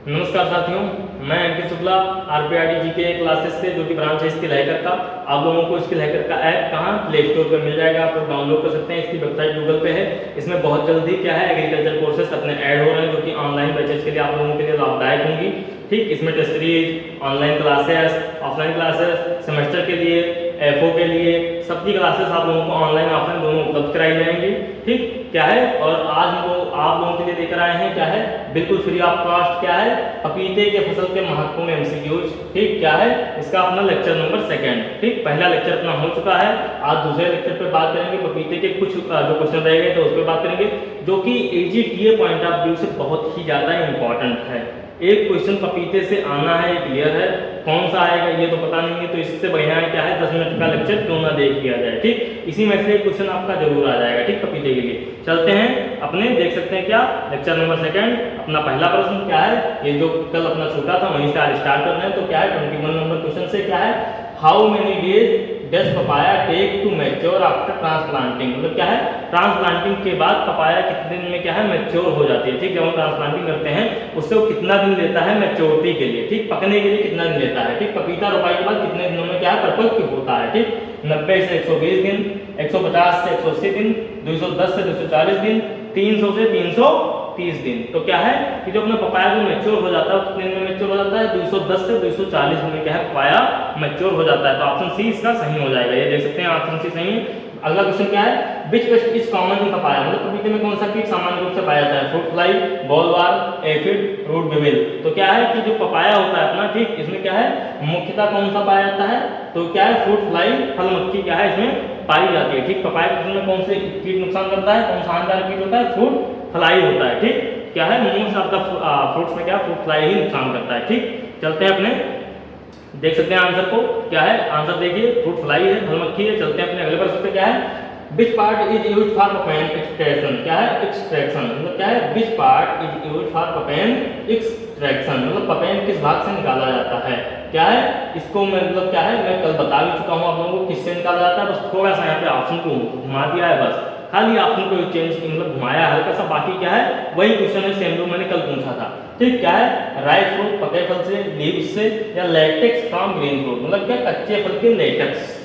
नमस्कार साथियों, मैं अंकित शुक्ला आरपीआरडी जी के क्लासेस से जो कि ब्रांच है स्किल हैकर का। आप लोगों को स्किल हैकर का ऐप कहाँ प्ले स्टोर पर मिल जाएगा, आप लोग डाउनलोड कर सकते हैं। इसकी वेबसाइट गूगल पे है। इसमें बहुत जल्दी क्या है एग्रीकल्चर कोर्सेस अपने ऐड हो रहे हैं जो कि ऑनलाइन बैचेस के लिए आप लोगों के लिए लाभदायक होंगी। ठीक, इसमें test series, online classes, offline classes, semester के लिए, एफओ के लिए सबकी क्लासेस आप लोगों को ऑनलाइन ऑफलाइन दोनों उपलब्ध कराई जाएंगी। ठीक, क्या है और आज हम लोग आप लोगों के लिए लेकर आए हैं क्या है बिल्कुल फ्री ऑफ कॉस्ट क्या है पपीते के फसल के महत्वपूर्ण एमसीक्यूज। ठीक, क्या है इसका अपना लेक्चर नंबर 2। ठीक, पहला लेक्चर अपना हो चुका है। आज दूसरे लेक्चर पे बात करेंगे पपीते के कुछ जो क्वेश्चन रह गए तो उस पर बात करेंगे जो कि एजीटीए पॉइंट ऑफ व्यू से बहुत ही ज्यादा इंपॉर्टेंट है। एक क्वेश्चन पपीते से आना है, क्लियर है, कौन सा आएगा ये तो पता नहीं है, तो इससे बढ़िया है क्या है 10 मिनट का लेक्चर क्यों ना देख लिया जाए। ठीक, इसी में से क्वेश्चन आपका जरूर आ जाएगा। ठीक, पपीते के लिए चलते हैं अपने, देख सकते हैं क्या लेक्चर नंबर 2। अपना पहला प्रश्न क्या है, ये जो कल अपना छूटा था वहीं से आज स्टार्ट कर रहे हैं। तो क्या है 21 नंबर क्वेश्चन से क्या है, how many days does papaya take to mature after transplanting. मतलब क्या है ट्रांसप्लांटिंग के बाद पपाया कितने दिन में क्या है मैच्योर हो जाती है। ठीक, जब हम ट्रांसप्लांटिंग करते हैं उससे वो कितना दिन लेता है मैच्योरिटी के लिए, ठीक, पकने के लिए कितना दिन लेता है। ठीक, पपीता रोपाई के बाद कितने दिनों में क्या है परिपक्व होता है। ठीक, 90 से 120 दिन, 150 से 180 दिन, 210 से 240 दिन, 300 से 330 दिन। तो क्या है कि जो अपना पपाया जो मैच्योर हो जाता है कितने दिन में मैच्योर हो जाता है 210 से 240 दिन में क्या है पपाया मैच्योर हो जाता है। तो ऑप्शन सी इसका सही हो जाएगा। ये देख सकते हैं ऑप्शन सी सही है। अगला क्वेश्चन क्या है, which pest is common in papaya. मतलब पपीते में कौन सा कीट सामान्य रूप से पाया जाता है, फ्रूट फ्लाई, बॉलवार, एफिड, रूट बेविल। तो क्या है कि जो पपाया होता है अपना, ठीक, इसमें क्या है मुख्यतः कौन सा पाया जाता है, तो क्या है फ्रूट फ्लाई फल मक्खी क्या है इसमें पाई जाती है। ठीक, पपाया के में कौन से कीट नुकसान करता है, कौन सा हानिकारक कीट होता है, फ्रूट फ्लाई होता है। ठीक, क्या है मोस्ट ऑफ द फ्रूट्स में क्या फ्रूट फ्लाई ही नुकसान करता है। ठीक, चलते हैं अपने, देख सकते हैं आंसर को, क्या है आंसर देखिए फ्रूट फ्लाई है, फल मक्खी है। चलते हैं अपने अगले प्रश्न पे, क्या है which part is used for papain extraction. क्या है एक्सट्रैक्शन, मतलब क्या है which part is used for papain extraction, मतलब पपेन किस भाग से निकाला जाता है। क्या है इसको मैं मतलब क्या है मैं कल बता भी चुका हूँ आप लोगों को किससे निकाला जाता है, बस थोड़ा सा यहाँ पे ऑप्शन को घुमा दिया है, बस खाली ऑप्शन को चेंज मतलब घुमाया हल्का सा, बाकी क्या है वही क्वेश्चन है सेम जो मैंने कल पूछा था। ठीक, क्या है राइट फ्रूट पके फल से, लीव्स से, या लेटेक्स फ्रॉम ग्रीन फ्रूट। मतलब क्या कच्चे फल के लेटेक्स,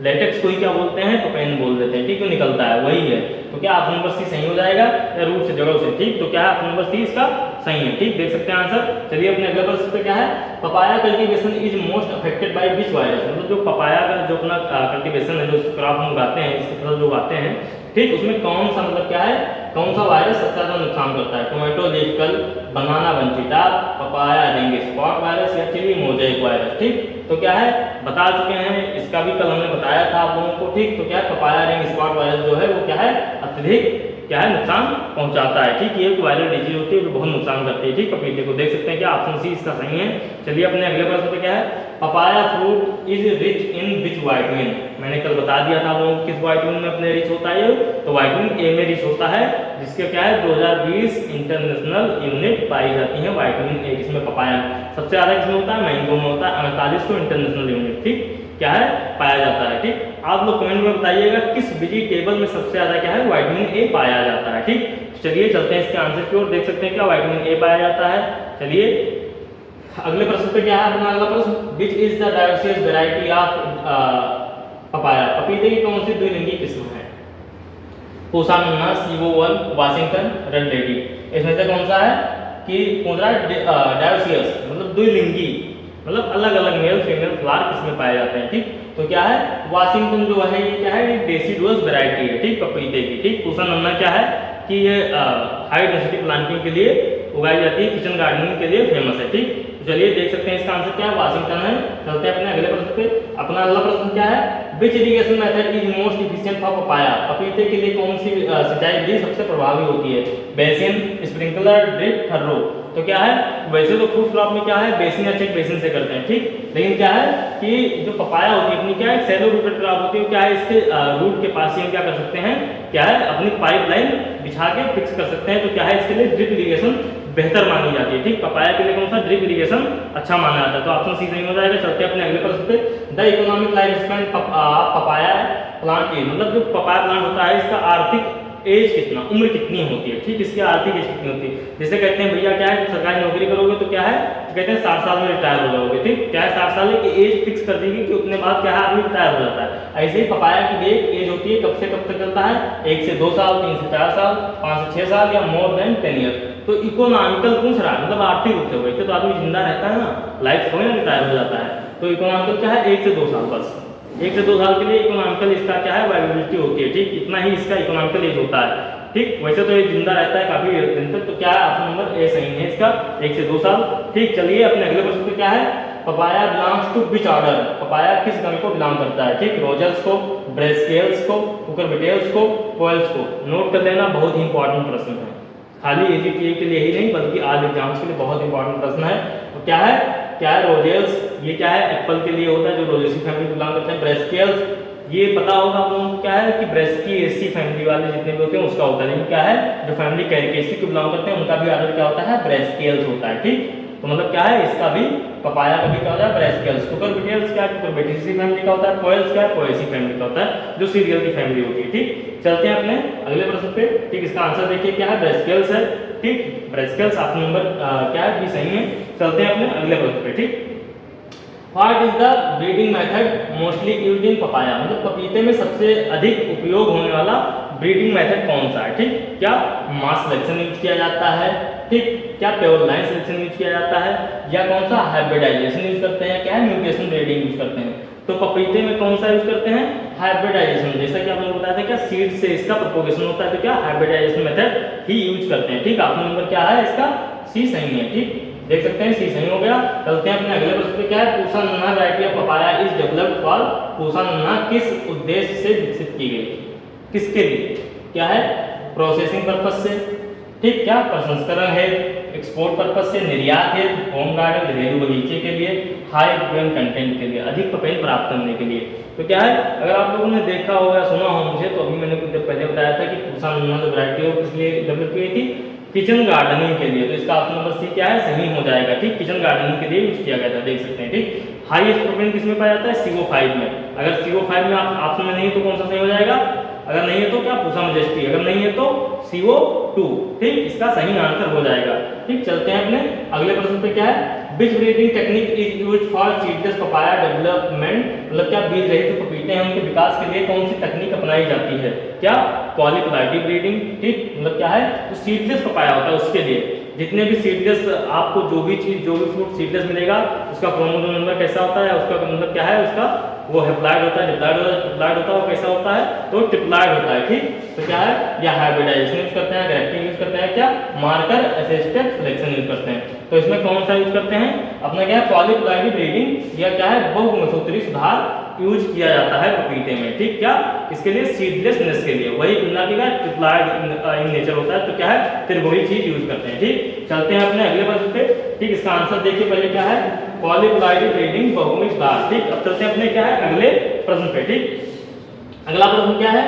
लेटेक्स को ही क्या बोलते हैं पपेन बोल देते हैं। ठीक, जो निकलता है वही है। तो क्या ऑप्शन नंबर सी सही हो जाएगा, या रूट से जड़ों से। ठीक, तो क्या है ऑप्शन नंबर सी इसका सही है। ठीक, देख सकते हैं आंसर। चलिए अपने अगले प्रश्न पे, क्या है papaya cultivation is most affected by which virus. मतलब जो पपाया का जो अपना कल्टीवेशन है, जो क्रॉप हम उगाते हैं, इसकी फसल जो उगाते हैं, ठीक, उसमें कौन सा मतलब क्या है कौन सा वायरस सबसे ज्यादा नुकसान करता है, टोमेटो लीफ कल, बनाना बंचिटार, पपाया रिंग स्पॉट वायरस, या चिली मोजेक वायरस। ठीक, तो क्या है बता चुके हैं, इसका भी कल हमने बताया था आप लोगों को। ठीक, तो क्या है पपाया रिंग स्पॉट वायरस जो है वो क्या है अत्यधिक क्या है नुकसान पहुंचाता है। ठीक, ये एक वायरल डिजीज होती है जो बहुत नुकसान करती है। ठीक, पपीते को देख सकते हैं क्या ऑप्शन सी इसका सही है। चलिए अपने अगले प्रश्न पे, क्या है papaya fruit is rich in which vitamin. मैंने कल बता दिया था लोगों किस वाइटामिन में अपने रिच होता है, तो वाइटामिन ए में रिच होता है, जिसके क्या है 2020 इंटरनेशनल यूनिट पाई जाती है वाइटामिन ए, जिसमें पपाया सबसे ज्यादा किसमें होता है मैंगो में होता है 4800 इंटरनेशनल यूनिट। ठीक, क्या है पाया जाता है। ठीक, आप लोग कमेंट में बताइएगा किस वेजिटेबल में सबसे ज्यादा क्या है विटामिन ए पाया जाता है। ठीक, चलिए चलते हैं इसके आंसर की ओर, देख सकते हैं क्या विटामिन ए पाया जाता है। चलिए अगले प्रश्न पे, क्या है अपना अगला प्रश्न, which is the dioecious variety of papaya. पपीते की कौन सी द्विलिंगी किस्म है, पूसा मुन्ना, सीवो1, वाशिंगटन, रेड लेडी। इसमें से कौन सा है कि पूछ रहा है डायोसियस मतलब द्विलिंगी, मतलब अलग अलग मेल फीमेल फ्लावर किसमें पाए जाते हैं। ठीक, तो क्या है वाशिंगटन जो है ये क्या है डेसिडुअस वैरायटी है। ठीक, पपीते की। ठीक, पूसा नन्ना क्या है कि ये हाई डेंसिटी प्लांटिंग के लिए उगाई जाती है, किचन गार्डनिंग के लिए फेमस है। ठीक, चलिए देख सकते हैं इसका आंसर क्या है वाशिंगटन है। चलते हैं अपने अगले प्रश्न पे, अपना अगला प्रश्न क्या है which irrigation method is most efficient for papaya. पपीते के लिए कौन सी सिंचाई विधि सबसे प्रभावी होती है, बेसिन, स्प्रिंकलर, ड्रिप, फर्रो। तो क्या है वैसे तो फ्रूट क्रॉप में क्या है बेसिन या चेक बेसिन से करते हैं। ठीक, लेकिन क्या है कि जो पपाया होती है अपनी क्या है सैलो रूटेड क्रॉप होती है, क्या है इसके रूट के पास ही हम क्या कर सकते हैं क्या है अपनी पाइपलाइन बिछा के फिक्स कर सकते हैं। तो क्या है इसके लिए ड्रिप इरिगेशन बेहतर मानी जाती है। ठीक, पपाया के लिए कौन सा ड्रिप इरिगेशन अच्छा माना जाता है, तो ऑप्शन सी सही हो जाएगा। चलते हैं अपने अगले प्रश्न पे, the economic life span papaya plant की, मतलब जो पपाया प्लांट होता है इसका आर्थिक एज कितना, उम्र कितनी होती है। ठीक, इसकी आर्थिक एज कितनी होती है, जैसे कहते हैं भैया क्या है सरकारी नौकरी एग्री करोगे तो क्या है, कहते हैं 60 साल में रिटायर हो जाओगे। ठीक, क्या है 60 साल की एज फिक्स कर दी गई कि उतने बाद क्या है आदमी रिटायर हो जाता है। ऐसे ही पपाया की देख एज होती है कब से कब तक चलता है, 1 से 2 साल, 3 से 4 साल, 5 से 6 साल या मोर देन 10 ईयर। तो इकोनॉमिकल पूछ रहा है, मतलब आर्थिक रूप से, वैसे तो आदमी जिंदा रहता है ना, लाइफ थोड़ी ना रिटायर हो जाता है। तो इकोनॉमिकल क्या है 1 से 2 साल, बस 1 से 2 साल के लिए इकोनॉमिकल इसका क्या है वायबिलिटी होती है। ठीक, इतना ही इसका इकोनॉमिकल एज होता है। ठीक, वैसे तो ये जिंदा रहता है काफी दिन तक। तो क्या है ऑप्शन नंबर ए सही है इसका, 1 से 2 साल। ठीक, चलिए अपने अगले प्रश्न पे क्या है, papaya belongs to which order, papaya किस गण को बिलोंग करता है। ठीक, रोजल्स को, ब्रेसकेल्स को, कुकुरबिटेल्स को, कोएल्स को। नोट कर लेना, बहुत ही इंपॉर्टेंट प्रश्न है, खाली एजीटीए के लिए ही नहीं बल्कि आज एग्जाम्स के लिए बहुत इंपॉर्टेंट प्रश्न है। तो क्या है रोजेल्स, ये क्या है एप्पल के लिए होता है जो रोजेसी फैमिली बिलोंग करते हैं। ब्रेसकेल्स, ये पता होगा आप लोगों को क्या है कि ब्रेसकिएसी फैमिली वाले जितने भी होते हैं उसका होता है, लेकिन क्या है जो फैमिली कैरिकेसी को बिलोंग करते हैं उनका भी ऑर्डर क्या होता है ब्रेसकेल्स होता है। ठीक, तो मतलब क्या है इसका भी पपाया का भी क्या होता है ब्रेसकेल्स। कुकुरबिटेल्स क्या है, कुकुरबिटेसी फैमिली का होता है। कोएल्स क्या है, कोएसी फैमिली का होता है, जो सीरियल की फैमिली होती है। ठीक, चलते हैं अपने अगले प्रश्न पे। ठीक, इसका आंसर देखिए क्या है ब्रेसकेल्स है। ठीक, ब्रेसकेल्स ऑप्शन नंबर क्या है बी सही है। चलते हैं अपने अगले प्रश्न पे। ठीक, what is the breeding method mostly used in papaya, मतलब पपीते में सबसे अधिक उपयोग होने वाला ब्रीडिंग मेथड कौन सा है। ठीक, क्या मास सिलेक्शन यूज किया जाता है, ठीक, क्या प्योर लाइन सिलेक्शन यूज किया जाता है, या कौन सा हाइब्रिडाइजेशन यूज करते हैं, क्या है म्यूटेशन ब्रीडिंग यूज करते हैं। तो पपीते में कौन सा यूज करते हैं हाइब्रिडाइजेशन, जैसा कि आपने बताया था क्या सीड से इसका प्रोपोगेशन होता है, तो क्या हाइब्रिडाइजेशन मेथड ही यूज करते हैं। ठीक, ऑप्शन नंबर क्या है इसका सी सही है। ठीक, देख सकते हैं सी सही हो गया। चलते हैं अपने अगले प्रश्न पे क्या है, पूसा नन्हा variety of papaya is developed for, Pusa नन्हा किस उद्देश्य से विकसित की गई, किसके लिए, क्या है प्रोसेसिंग पर्पस से, ठीक, क्या प्रसंस्करण है, एक्सपोर्ट पर्पस से, निर्यात है, होम गार्डन घरेलू बगीचे के लिए, हाई प्रोपेन कंटेंट के लिए, अधिक प्रोपेन प्राप्त करने के लिए। तो क्या है अगर आप लोगों ने देखा होगा सुना हो मुझे, तो अभी मैंने कुछ देर पहले बताया था कि पूसा नन्हा जो वैरायटी है किस लिए डेवलप की गई थी, किचन गार्डनिंग के लिए। तो इसका ऑप्शन नंबर सी क्या है सही हो जाएगा। ठीक, किचन गार्डनिंग के लिए यूज किया गया था, देख सकते हैं। ठीक, हाईएस्ट प्रोपेन किस में पाया जाता है CO5 में। अगर CO5 में ऑप्शन में नहीं है तो कौन सा सही हो जाएगा, अगर नहीं है तो क्या पूसा मैजेस्टी, अगर नहीं है तो CO2। ठीक, इसका सही आंसर हो जाएगा। ठीक, चलते हैं अपने अगले प्रश्न पे क्या है, बीज breeding technique is used for seedless papaya development, मतलब क्या बीज रहित जो पपीते हैं उनके विकास के लिए कौन सी तकनीक अपनाई जाती है, क्या पॉलीक्लाइडी ब्रीडिंग। ठीक, मतलब क्या है जो सीडलेस पपाया होता है उसके लिए, जितने भी सीडलेस आपको जो भी चीज जो भी फ्रूट सीडलेस मिलेगा उसका क्रोमोसोम नंबर कैसा होता है, उसका मतलब क्या है उसका वो हैप्लॉइड होता है, डिप्लॉइड होता है, ट्रिप्लॉइड होता है, वो कैसा होता है तो ट्रिप्लॉइड होता है। ठीक, तो क्या है या हाइब्रिडाइजेशन यूज करते हैं, ग्राफ्टिंग यूज करते हैं, क्या मार्कर असिस्टेड सिलेक्शन यूज करते हैं। तो इसमें कौन सा यूज करते हैं अपना क्या है पॉलीक्लाइडी ब्रीडिंग या क्या है बहुगुणसूत्री सुधार यूज किया जाता है पपीते में। ठीक, क्या इसके लिए सीडलेसनेस के लिए, वही तुलना के क्या ट्रिप्लॉइड इन नेचर होता है, तो क्या है फिर वही चीज यूज करते हैं। ठीक, चलते हैं अपने अगले प्रश्न पे। ठीक, इसका आंसर देखिए पहले क्या है पॉलीक्लाइडी ब्रीडिंग बहुगुणित सुधार। ठीक, अब चलते हैं अपने क्या है अगले प्रश्न पे। ठीक, अगला प्रश्न क्या है,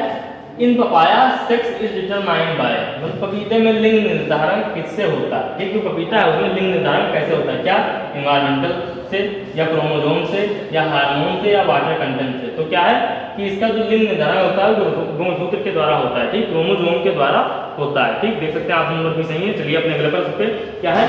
इन papaya sex is determined by, मतलब पपीते में लिंग निर्धारण किससे होता है। ठीक, जो पपीता है उसमें लिंग निर्धारण कैसे होता है, क्या एनवायरमेंटल से या क्रोमोसोम से या हार्मोन से या वाटर कंटेंट से। तो क्या है कि इसका जो लिंग निर्धारण होता है गुणसूत्र के द्वारा होता है। ठीक, क्रोमोसोम के द्वारा होता है। ठीक, देख सकते हैं ऑप्शन नंबर भी सही है। चलिए अपने अगले प्रश्न पे क्या है,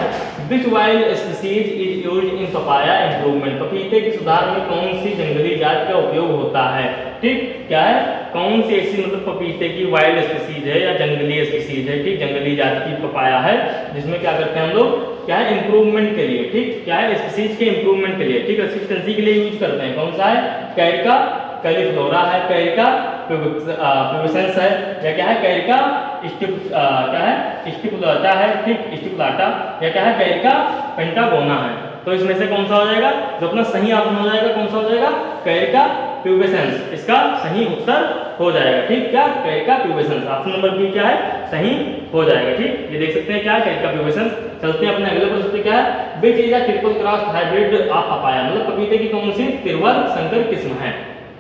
which wild species is used in papaya improvement, पपीते के सुधार में कौन सी जंगली जात का उपयोग होता है। ठीक, क्या है कौन सी ऐसी मतलब पपीते की वाइल्ड स्पीसीज है या जंगली स्पीसीज है, ठीक जंगली जात की पपाया है जिसमें क्या करते हैं हम लोग क्या है इंप्रूवमेंट के लिए। ठीक, क्या है स्पीसीज के इंप्रूवमेंट के लिए, ठीक रेसिस्टेंसी के लिए यूज करते हैं। कौन सा है कैरिका कैलीफ्लोरा है, कैरिका प्यूबिसेंस है, या क्या है कैरिका क्या है स्टिपुलाटा है। ठीक, स्टिपुलाटा या क्या है कैरिका पेंटागोना है। तो इसमें से कौन सा हो जाएगा जो अपना सही ऑप्शन हो जाएगा, कौन सा हो जाएगा कैरिका प्यूबिसेंस, इसका सही उत्तर हो जाएगा। ठीक, क्या कैरिका प्यूबिसेंस ऑप्शन नंबर बी क्या है सही हो जाएगा। ठीक, ये देख सकते हैं क्या कैरिका प्यूबिसेंस। चलते हैं अपने अगले प्रश्न पे क्या है, which is a triple cross hybrid of papaya, मतलब पपीते की कौन सी त्रिवर्ग संकर किस्म है,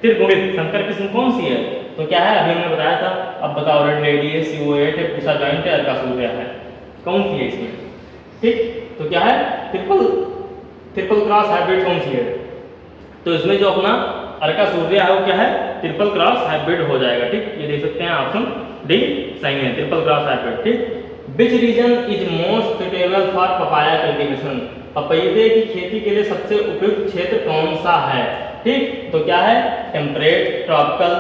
त्रिगुणित संकर किस्म कौन सी है। तो क्या है अभी हमने बताया था, अब बताओ रेड लेडी है, CO8 है, पूसा जॉइंट है, अर्कासूरिया है, कौन सी है इसमें। ठीक, तो क्या है ट्रिपल क्रॉस हाइब्रिड कौन सी है, तो इसमें जो अपना अर्कासूरिया है वो क्या है ट्रिपल क्रॉस हाइब्रिड हो जाएगा। ठीक, ये देख सकते हैं ऑप्शन डी सही है ट्रिपल क्रॉस हाइब्रिड। ठीक, which region is most suitable for papaya cultivation, पपीते की खेती के लिए सबसे उपयुक्त क्षेत्र कौन सा है। ठीक, तो क्या है, टेम्परेट, ट्रॉपिकल,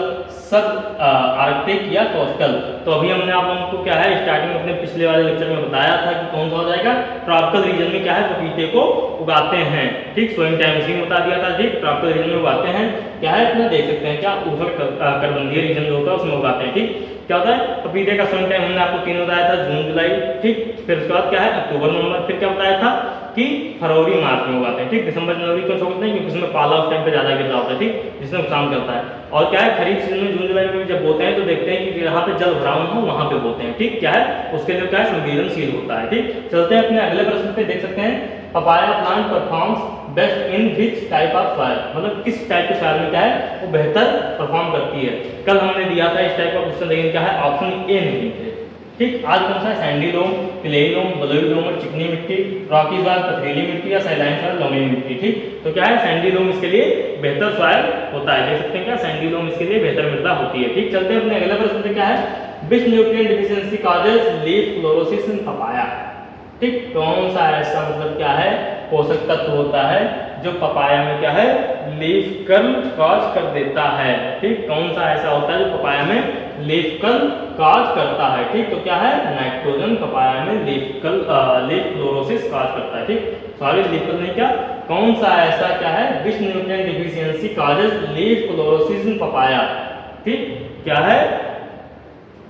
सब आर्कटिक या कोस्टल। तो अभी हमने आप लोगों को क्या है स्टार्टिंग में अपने पिछले वाले लेक्चर में बताया था कि कौन सा हो जाएगा, ट्रॉपिकल रीजन में क्या है पपीते को उगाते हैं। ठीक, सोइंग टाइम इसी में बता दिया था। ठीक, ट्रॉपिकल रीजन में उगाते हैं, क्या है अपना देख सकते हैं क्या ऊष्ण कटिबंधीय रीजन जो होता है उसमें उगाते हैं। ठीक, क्या होता है पपीते का सोइंग टाइम हमने आपको 3 बताया था, जून जुलाई। ठीक, फिर उसके बाद क्या है अक्टूबर नवंबर, फिर क्या बताया था कि फरवरी मार्च में उगाते हैं। ठीक, दिसंबर जनवरी को छोड़ते हैं क्योंकि उसमें पाला उस टाइम पे ज्यादा गिर रहा होता है। ठीक, जिसमें नुकसान करता है। और क्या है खरीफ सीजन में जून जुलाई में जब बोते हैं तो देखते हैं कि जहाँ पे जल भराव हो वहां पे बोते हैं। ठीक, क्या है उसके लिए क्या है संवेदनशील होता है। ठीक, चलते हैं अपने अगले प्रश्न पे, देख सकते हैं papaya plant performs best in which type of soil, मतलब किस टाइप के सॉइल में क्या है वो बेहतर परफॉर्म करती है। कल हमने दिया था इस टाइप का क्वेश्चन, लेकिन क्या है ऑप्शन ए नहीं थे। ठीक, आज कौन सा है, सैंडी लोम, क्लेई लोम, बलुई लोम और चिकनी मिट्टी, रॉकी सॉइल, पथरीली मिट्टी या सैलाइन सॉइल, लोमी मिट्टी। ठीक, तो क्या है सैंडी लोम इसके लिए बेहतर सॉइल होता है। देख सकते हैं क्या सैंडी लोम इसके लिए बेहतर मृदा होती है। ठीक, चलते हैं अपने अगले प्रश्न पे, क्या है विच nutrient deficiency causes leaf chlorosis इन पपाया। ठीक, कौन सा ऐसा मतलब क्या है पोषक तत्व होता है जो पपाया में क्या है लीफ कर्ल कॉज कर देता है। ठीक, कौन सा ऐसा होता है जो पपाया में लीफ कर्ल कॉज करता है। ठीक, तो क्या है नाइट्रोजन पपाया में लीफ क्लोरोसिस कॉज करता है। ठीक, सॉरी लीफ कर्ल नहीं, क्या कौन सा ऐसा क्या है विच nutrient deficiency causes leaf chlorosis इन पपाया। ठीक, क्या है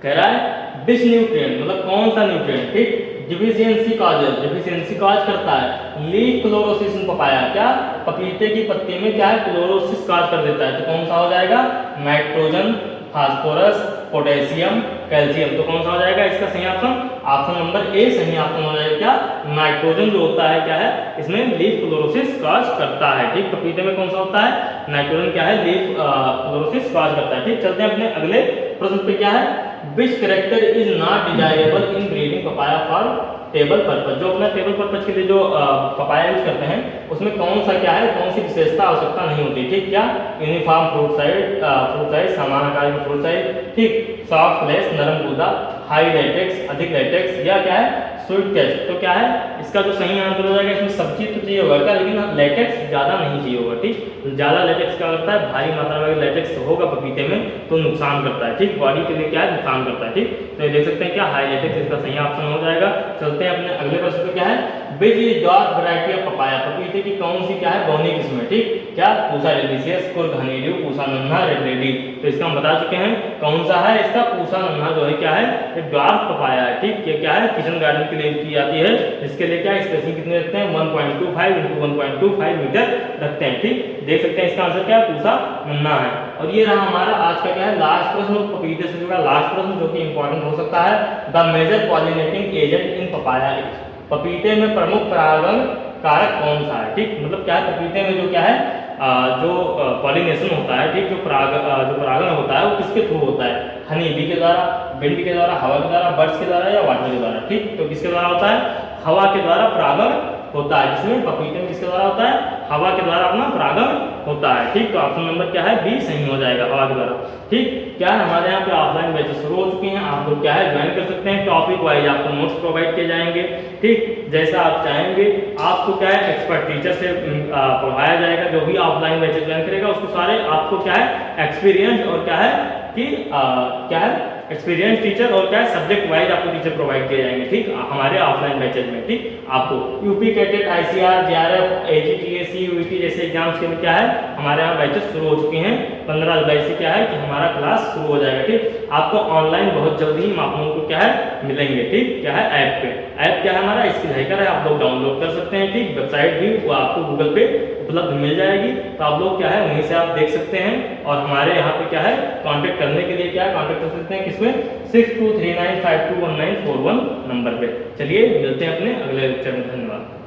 कह रहा है विच न्यूट्रिएंट मतलब कौन सा न्यूट्रिएंट। ठीक, डिफिशियंसी कॉज करता है लीफ क्लोरोसिस इन पपाया, क्या पपीते की पत्ती में क्या है क्लोरोसिस कॉज कर देता है। तो कौन सा हो जाएगा नाइट्रोजन, फास्फोरस, पोटेशियम, कैल्शियम। तो कौन सा हो जाएगा इसका सही ऑप्शन, ऑप्शन नंबर ए सही ऑप्शन हो जाएगा। क्या नाइट्रोजन जो होता है क्या है इसमें लीफ क्लोरोसिस कॉज करता है। ठीक, पपीते में कौन सा होता है नाइट्रोजन क्या है लीफ क्लोरोसिस कॉज करता है। ठीक, चलते हैं अपने अगले प्रश्न पे, क्या है विच character is not desirable in breeding papaya for table purpose. जो अपना टेबल पर्पज के लिए जो पपाया यूज करते हैं उसमें कौन सा क्या है कौन सी विशेषता आवश्यकता नहीं होती। ठीक, क्या यूनिफॉर्म फ्रूट साइज समान आकार की फ्रूट साइज। ठीक, सॉफ्ट फ्लैश नरम गूदा, हाई लेटेक्स अधिक लेटेक्स, या क्या है स्वीट टेस्ट। तो क्या है इसका जो सही आंसर हो जाएगा, इसमें सब चीज तो चाहिए होगा क्या, लेकिन लेटेक्स ज्यादा नहीं चाहिए होगा। ठीक, ज्यादा लेटेक्स क्या करता है भारी मात्रा में लेटेक्स होगा पपीते में तो नुकसान करता है। ठीक, बॉडी के लिए क्या है नुकसान करता है। ठीक, तो ये देख सकते हैं क्या हाई लेटेक्स इसका सही ऑप्शन हो जाएगा। चलते हैं अपने अगले प्रश्न पे, क्या है which is dark variety of papaya, पपीते की कौन सी क्या है बौनी किस्म है। ठीक, क्या पूसा डेलिशियस, कुर्ग हनीड्यू, पूसा नन्हा, रेड लेडी। तो इसका हम बता चुके हैं कौन सा है इसका पूसा नन्हा जो है क्या है ये डार्क पपाया है। ठीक, ये क्या है किचन गार्डन के लिए की जाती है, जिसके लिए क्या स्पेसिंग कितने रखते हैं 1.25 × 1.25 मीटर रखते हैं। ठीक, देख सकते हैं इसका आंसर क्या है पूसा नन्हा है। और ये रहा हमारा आज का क्या है लास्ट प्रश्न, पपीते से जुड़ा लास्ट प्रश्न जो कि इंपॉर्टेंट हो सकता है। The major pollinating agent in papaya, पपीते में प्रमुख परागण कारक कौन सा है। ठीक, मतलब क्या है पपीते में जो क्या है जो पॉलिनेशन होता है। ठीक, जो परागण होता है वो किसके थ्रू होता है, हनी बी के द्वारा, विंड के द्वारा, हवा के द्वारा, बर्ड्स के द्वारा या वाटर के द्वारा। ठीक, तो किसके द्वारा होता है हवा के द्वारा परागण होता है, जिसमें पपीते में किसके द्वारा होता है हवा के द्वारा अपना परागण होता है। ठीक, तो ऑप्शन नंबर क्या है बी सही हो जाएगा हवा के द्वारा। ठीक, क्या है हमारे यहाँ पे ऑफलाइन बैचेस शुरू हो चुके हैं, आप लोग क्या है ज्वाइन कर सकते हैं। टॉपिक वाइज आपको नोट्स प्रोवाइड किए जाएंगे। ठीक, जैसा आप चाहेंगे आपको क्या है एक्सपर्ट टीचर से पढ़ाया जाएगा। जो भी ऑफलाइन बैचेस ज्वाइन करेगा उसको सारे आपको क्या है एक्सपीरियंस और क्या है कि क्या है एक्सपीरियंस टीचर और क्या है सब्जेक्ट वाइज आपको टीचर प्रोवाइड किए जाएंगे। ठीक, हमारे ऑफलाइन बैचेज में। ठीक, आपको UP CATET, ICR, JRF, AGTA, CUET जैसे एग्जाम्स के लिए क्या है हमारे यहाँ बैचेस शुरू हो चुके हैं। 15 जुलाई से क्या है कि हमारा क्लास शुरू हो जाएगा। ठीक, आपको ऑनलाइन बहुत जल्दी ही आप लोगों को क्या है मिलेंगे। ठीक, क्या है ऐप पे, ऐप क्या है हमारा स्किल हैकर है, आप लोग डाउनलोड कर सकते हैं। ठीक, वेबसाइट भी वो आपको गूगल पे उपलब्ध मिल जाएगी, तो आप लोग क्या है वहीं से आप देख सकते हैं। और हमारे यहाँ पे क्या है कांटेक्ट करने के लिए क्या है कांटेक्ट कर सकते हैं किसमें 6239521941 नंबर पे। चलिए मिलते हैं अपने अगले लेक्चर में, धन्यवाद।